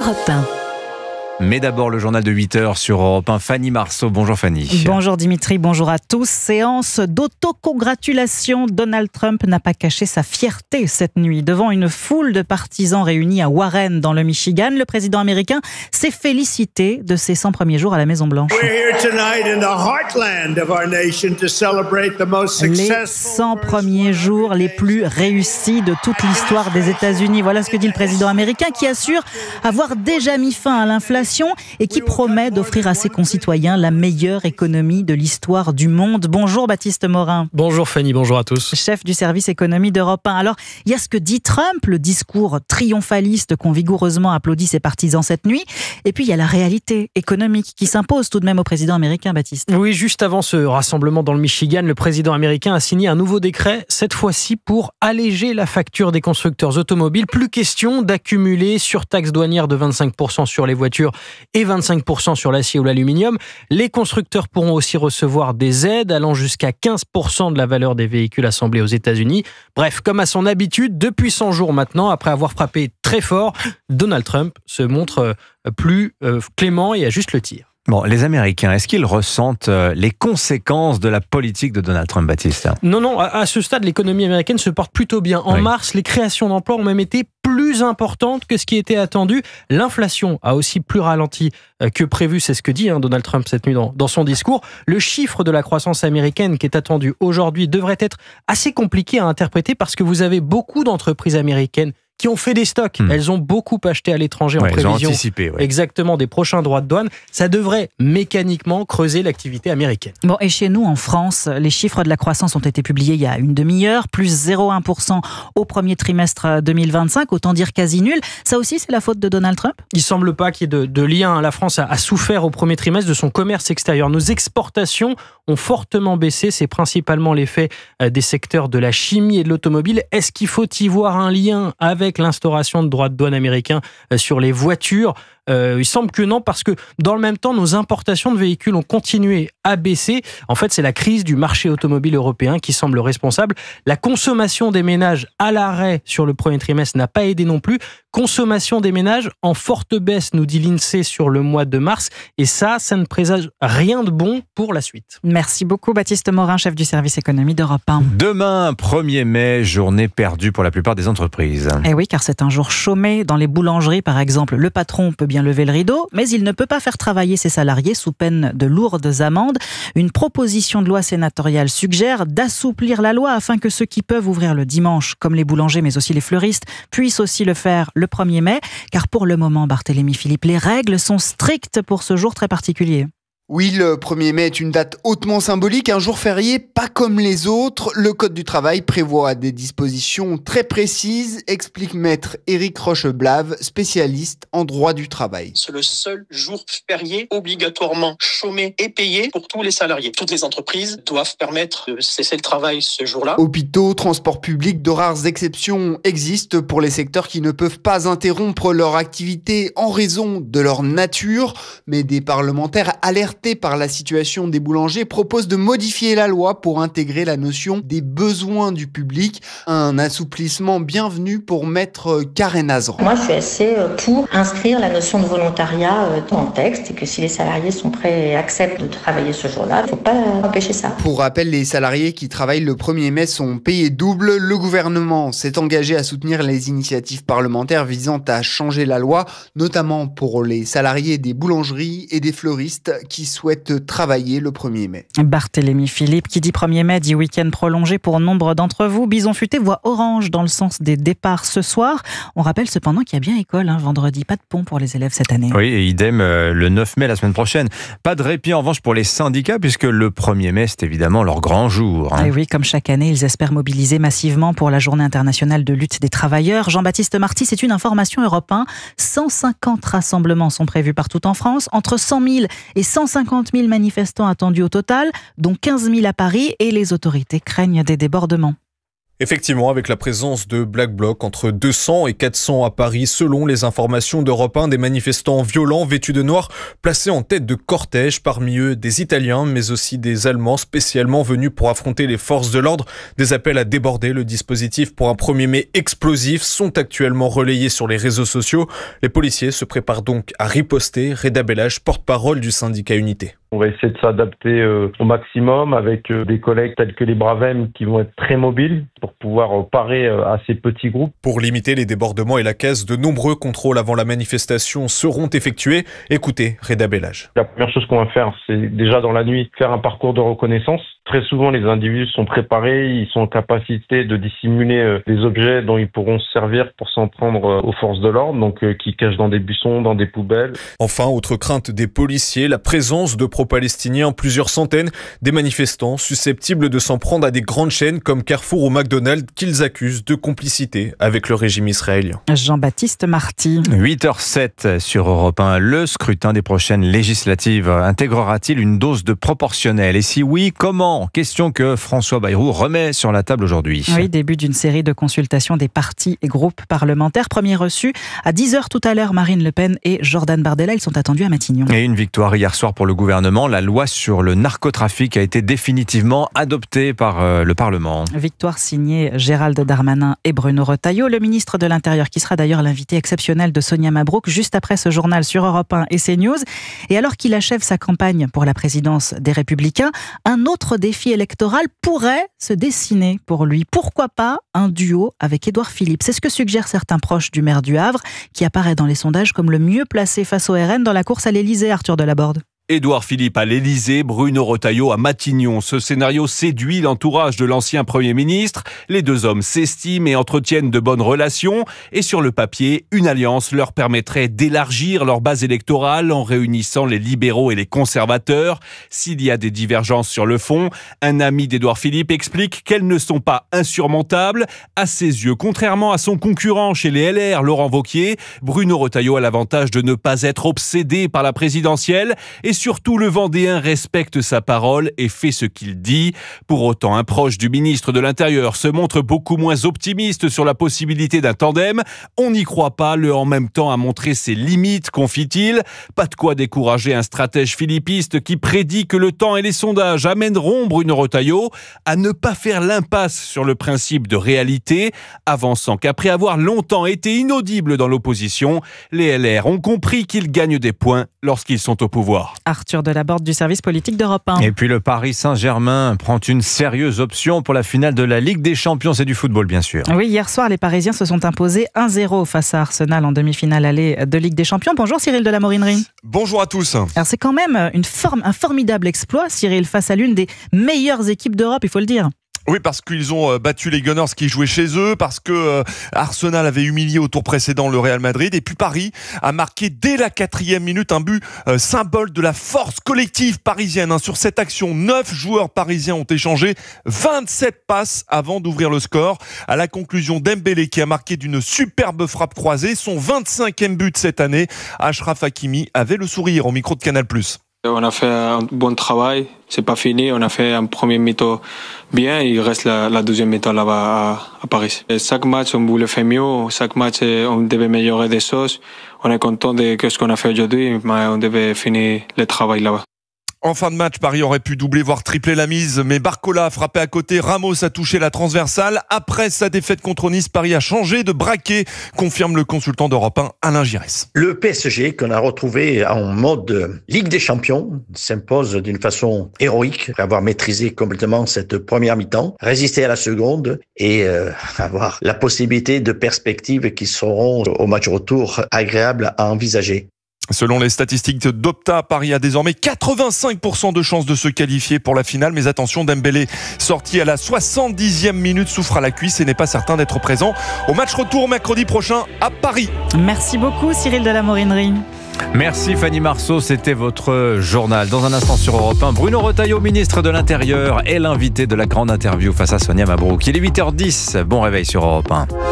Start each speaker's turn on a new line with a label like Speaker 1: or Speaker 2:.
Speaker 1: Europe 1.
Speaker 2: Mais d'abord, le journal de 8h sur Europe 1. Fanny Marceau. Bonjour Fanny.
Speaker 3: Bonjour Dimitri, bonjour à tous. Séance d'autocongratulation. Donald Trump n'a pas caché sa fierté cette nuit. Devant une foule de partisans réunis à Warren, dans le Michigan, le président américain s'est félicité de ses 100 premiers jours à la Maison-Blanche. Les 100 premiers jours les plus réussis de toute l'histoire des États-Unis. Voilà ce que dit le président américain qui assure avoir déjà mis fin à l'inflation et qui promet d'offrir à ses concitoyens la meilleure économie de l'histoire du monde. Bonjour Baptiste Morin.
Speaker 4: Bonjour Fanny, bonjour à tous.
Speaker 3: Chef du service économie d'Europe 1. Alors, il y a ce que dit Trump, le discours triomphaliste qu'ont vigoureusement applaudi ses partisans cette nuit. Et puis, il y a la réalité économique qui s'impose tout de même au président américain, Baptiste.
Speaker 4: Oui, juste avant ce rassemblement dans le Michigan, le président américain a signé un nouveau décret, cette fois-ci pour alléger la facture des constructeurs automobiles. Plus question d'accumuler surtaxe douanière de 25% sur les voitures et 25% sur l'acier ou l'aluminium. Les constructeurs pourront aussi recevoir des aides allant jusqu'à 15% de la valeur des véhicules assemblés aux États-Unis. Bref, comme à son habitude, depuis 100 jours maintenant, après avoir frappé très fort, Donald Trump se montre plus clément et ajuste le tir.
Speaker 2: Bon, les Américains, est-ce qu'ils ressentent les conséquences de la politique de Donald Trump, Baptiste ?
Speaker 4: Non, à ce stade, l'économie américaine se porte plutôt bien. En mars, les créations d'emplois ont même été plus importantes que ce qui était attendu. L'inflation a aussi plus ralenti que prévu, c'est ce que dit Donald Trump cette nuit dans son discours. Le chiffre de la croissance américaine qui est attendu aujourd'hui devrait être assez compliqué à interpréter parce que vous avez beaucoup d'entreprises américaines qui ont fait des stocks. Elles ont beaucoup acheté à l'étranger en prévision.
Speaker 2: Elles ont anticipé,
Speaker 4: exactement, des prochains droits de douane. Ça devrait mécaniquement creuser l'activité américaine.
Speaker 3: Bon, et chez nous, en France, les chiffres de la croissance ont été publiés il y a une demi-heure, plus 0,1% au premier trimestre 2025, autant dire quasi nul. Ça aussi, c'est la faute de Donald Trump ?
Speaker 4: Il ne semble pas qu'il y ait de lien. La France a souffert au premier trimestre de son commerce extérieur. Nos exportations ont fortement baissé. C'est principalement l'effet des secteurs de la chimie et de l'automobile. Est-ce qu'il faut y voir un lien avec l'instauration de droits de douane américains sur les voitures? Il semble que non, parce que dans le même temps, nos importations de véhicules ont continué à baisser. En fait, c'est la crise du marché automobile européen qui semble responsable. La consommation des ménages à l'arrêt sur le premier trimestre n'a pas aidé non plus. Consommation des ménages en forte baisse, nous dit l'INSEE sur le mois de mars. Et ça ne présage rien de bon pour la suite.
Speaker 3: Merci beaucoup Baptiste Morin, chef du service économie d'Europe 1.
Speaker 2: Demain, 1er mai, journée perdue pour la plupart des entreprises.
Speaker 3: Eh oui, car c'est un jour chômé. Dans les boulangeries, par exemple, le patron peut bien lever le rideau, mais il ne peut pas faire travailler ses salariés sous peine de lourdes amendes. Une proposition de loi sénatoriale suggère d'assouplir la loi afin que ceux qui peuvent ouvrir le dimanche, comme les boulangers mais aussi les fleuristes, puissent aussi le faire le 1er mai. Car pour le moment, Barthélémy Philippe, les règles sont strictes pour ce jour très particulier.
Speaker 5: Oui, le 1er mai est une date hautement symbolique, un jour férié pas comme les autres. Le Code du travail prévoit des dispositions très précises, explique maître Éric Rocheblave, spécialiste en droit du travail.
Speaker 6: C'est le seul jour férié obligatoirement chômé et payé pour tous les salariés. Toutes les entreprises doivent permettre de cesser le travail ce jour-là.
Speaker 5: Hôpitaux, transports publics, de rares exceptions existent pour les secteurs qui ne peuvent pas interrompre leur activité en raison de leur nature, mais des parlementaires alertent par la situation des boulangers, propose de modifier la loi pour intégrer la notion des besoins du public. Un assouplissement bienvenu pour maître Karen Azran.
Speaker 7: Moi, je suis assez pour inscrire la notion de volontariat dans le texte et que si les salariés sont prêts et acceptent de travailler ce jour-là, il ne faut pas empêcher ça.
Speaker 5: Pour rappel, les salariés qui travaillent le 1er mai sont payés double. Le gouvernement s'est engagé à soutenir les initiatives parlementaires visant à changer la loi, notamment pour les salariés des boulangeries et des fleuristes qui souhaitent travailler le 1er mai.
Speaker 3: Barthélémy Philippe, qui dit 1er mai, dit week-end prolongé pour nombre d'entre vous. Bison Futé voit orange dans le sens des départs ce soir. On rappelle cependant qu'il y a bien école vendredi, pas de pont pour les élèves cette année.
Speaker 2: Oui, et idem le 9 mai la semaine prochaine. Pas de répit en revanche pour les syndicats, puisque le 1er mai, c'est évidemment leur grand jour.
Speaker 3: Et oui, comme chaque année, ils espèrent mobiliser massivement pour la journée internationale de lutte des travailleurs. Jean-Baptiste Marty, c'est une information Europe 1. 150 rassemblements sont prévus partout en France, entre 100 000 et 150 000 manifestants attendus au total, dont 15 000 à Paris, et les autorités craignent des débordements.
Speaker 1: Effectivement, avec la présence de Black Bloc, entre 200 et 400 à Paris, selon les informations d'Europe 1, des manifestants violents vêtus de noir placés en tête de cortège, parmi eux des Italiens, mais aussi des Allemands spécialement venus pour affronter les forces de l'ordre. Des appels à déborder le dispositif pour un 1er mai explosif sont actuellement relayés sur les réseaux sociaux. Les policiers se préparent donc à riposter. Reda Bellage, porte-parole du syndicat Unité.
Speaker 8: On va essayer de s'adapter au maximum avec des collègues tels que les Bravem qui vont être très mobiles pour pouvoir parer à ces petits groupes.
Speaker 1: Pour limiter les débordements et la casse, de nombreux contrôles avant la manifestation seront effectués. Écoutez Reda Bellage.
Speaker 8: La première chose qu'on va faire, c'est déjà dans la nuit faire un parcours de reconnaissance. Très souvent, les individus sont préparés, ils sont en capacité de dissimuler des objets dont ils pourront se servir pour s'en prendre aux forces de l'ordre, donc qui cachent dans des buissons, dans des poubelles.
Speaker 1: Enfin, autre crainte des policiers, la présence de pro-palestiniens, plusieurs centaines, des manifestants susceptibles de s'en prendre à des grandes chaînes comme Carrefour ou McDonald's qu'ils accusent de complicité avec le régime israélien.
Speaker 3: Jean-Baptiste Marty.
Speaker 2: 8h07 sur Europe 1. Le scrutin des prochaines législatives intégrera-t-il une dose de proportionnel? Et si oui, comment? Question que François Bayrou remet sur la table aujourd'hui.
Speaker 3: Oui, début d'une série de consultations des partis et groupes parlementaires. Premier reçu à 10h tout à l'heure. Marine Le Pen et Jordan Bardella, ils sont attendus à Matignon.
Speaker 2: Et une victoire hier soir pour le gouvernement. La loi sur le narcotrafic a été définitivement adoptée par le Parlement.
Speaker 3: Victoire signée Gérald Darmanin et Bruno Retailleau, le ministre de l'Intérieur, qui sera d'ailleurs l'invité exceptionnel de Sonia Mabrouk juste après ce journal sur Europe 1 et CNews. Et alors qu'il achève sa campagne pour la présidence des Républicains, un autre défi électoral pourrait se dessiner pour lui. Pourquoi pas un duo avec Édouard Philippe? C'est ce que suggèrent certains proches du maire du Havre, qui apparaît dans les sondages comme le mieux placé face au RN dans la course à l'Élysée, Arthur Delaborde.
Speaker 9: Édouard Philippe à l'Élysée, Bruno Retailleau à Matignon. Ce scénario séduit l'entourage de l'ancien Premier ministre. Les deux hommes s'estiment et entretiennent de bonnes relations. Et sur le papier, une alliance leur permettrait d'élargir leur base électorale en réunissant les libéraux et les conservateurs. S'il y a des divergences sur le fond, un ami d'Édouard Philippe explique qu'elles ne sont pas insurmontables. À ses yeux, contrairement à son concurrent chez les LR, Laurent Wauquiez, Bruno Retailleau a l'avantage de ne pas être obsédé par la présidentielle. Et surtout, le Vendéen respecte sa parole et fait ce qu'il dit. Pour autant, un proche du ministre de l'Intérieur se montre beaucoup moins optimiste sur la possibilité d'un tandem. On n'y croit pas, le en même temps a montré ses limites, confie-t-il. Pas de quoi décourager un stratège philippiste qui prédit que le temps et les sondages amèneront Bruno Retailleau à ne pas faire l'impasse sur le principe de réalité, avançant qu'après avoir longtemps été inaudible dans l'opposition, les LR ont compris qu'ils gagnent des points lorsqu'ils sont au pouvoir.
Speaker 3: Arthur Delaborde du service politique d'Europe 1.
Speaker 2: Et puis le Paris Saint-Germain prend une sérieuse option pour la finale de la Ligue des Champions. C'est du football, bien sûr.
Speaker 3: Oui, hier soir, les Parisiens se sont imposés 1-0 face à Arsenal en demi-finale allée de Ligue des Champions. Bonjour Cyril de la Morinerie.
Speaker 10: Bonjour à tous.
Speaker 3: Alors c'est quand même un formidable exploit, Cyril, face à l'une des meilleures équipes d'Europe, il faut le dire.
Speaker 10: Oui, parce qu'ils ont battu les Gunners qui jouaient chez eux, parce que Arsenal avait humilié au tour précédent le Real Madrid, et puis Paris a marqué dès la 4e minute un but symbole de la force collective parisienne. Sur cette action, 9 joueurs parisiens ont échangé 27 passes avant d'ouvrir le score. À la conclusion, Dembélé qui a marqué d'une superbe frappe croisée, son 25e but cette année. Achraf Hakimi avait le sourire au micro de Canal+.
Speaker 11: On a fait un bon travail, c'est pas fini, on a fait un premier mi-temps bien, il reste la deuxième mi-temps là-bas à Paris. Et chaque match on voulait faire mieux, chaque match on devait améliorer des choses, on est content de ce qu'on a fait aujourd'hui, mais on devait finir le travail là-bas.
Speaker 10: En fin de match, Paris aurait pu doubler, voire tripler la mise, mais Barcola a frappé à côté, Ramos a touché la transversale. Après sa défaite contre Nice, Paris a changé de braquet, confirme le consultant d'Europe 1, Alain Giresse.
Speaker 12: Le PSG, qu'on a retrouvé en mode Ligue des Champions, s'impose d'une façon héroïque, après avoir maîtrisé complètement cette première mi-temps, résister à la seconde et avoir la possibilité de perspectives qui seront au match retour agréables à envisager.
Speaker 10: Selon les statistiques d'Opta, Paris a désormais 85% de chances de se qualifier pour la finale. Mais attention, Dembélé, sorti à la 70e minute, souffre à la cuisse et n'est pas certain d'être présent au match retour mercredi prochain à Paris.
Speaker 3: Merci beaucoup Cyril de la Morinerie.
Speaker 2: Merci Fanny Marceau, c'était votre journal. Dans un instant sur Europe 1, Bruno Retailleau, ministre de l'Intérieur, est l'invité de la grande interview face à Sonia Mabrouk. Il est 8h10, bon réveil sur Europe 1.